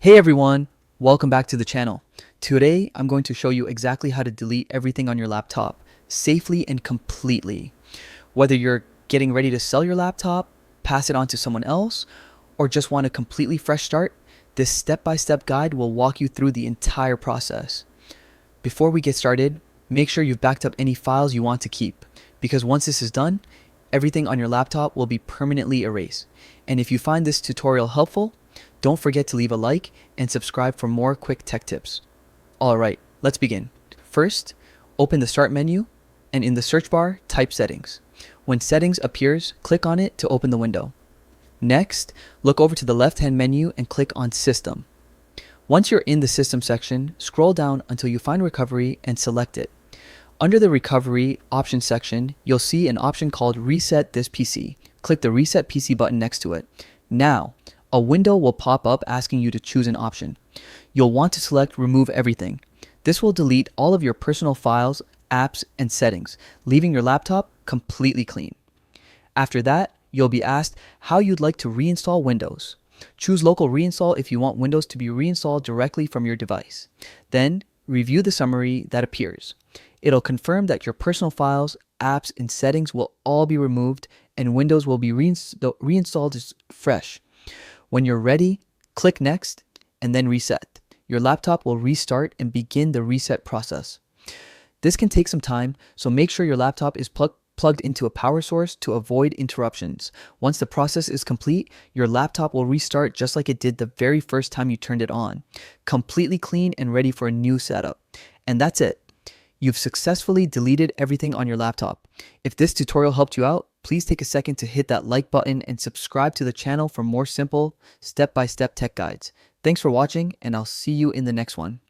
Hey everyone, welcome back to the channel. Today I'm going to show you exactly how to delete everything on your laptop safely and completely. Whether you're getting ready to sell your laptop, pass it on to someone else, or just want a completely fresh start, this step-by-step guide will walk you through the entire process. Before we get started, make sure you've backed up any files you want to keep, because once this is done, everything on your laptop will be permanently erased. And if you find this tutorial helpful, don't forget to leave a like and subscribe for more quick tech tips. Alright, let's begin. First, open the Start menu and in the search bar, type Settings. When Settings appears, click on it to open the window. Next, look over to the left-hand menu and click on System. Once you're in the System section, scroll down until you find Recovery and select it. Under the Recovery Options section, you'll see an option called Reset This PC. Click the Reset PC button next to it. Now, a window will pop up asking you to choose an option. You'll want to select Remove Everything. This will delete all of your personal files, apps, and settings, leaving your laptop completely clean. After that, you'll be asked how you'd like to reinstall Windows. Choose Local Reinstall if you want Windows to be reinstalled directly from your device. Then, review the summary that appears. It'll confirm that your personal files, apps, and settings will all be removed and Windows will be reinstalled as fresh. When you're ready, click Next and then Reset. Your laptop will restart and begin the reset process. This can take some time, so make sure your laptop is plugged into a power source to avoid interruptions. Once the process is complete, your laptop will restart just like it did the very first time you turned it on, completely clean and ready for a new setup. And that's it. You've successfully deleted everything on your laptop. If this tutorial helped you out, please take a second to hit that like button and subscribe to the channel for more simple, step-by-step tech guides. Thanks for watching, and I'll see you in the next one.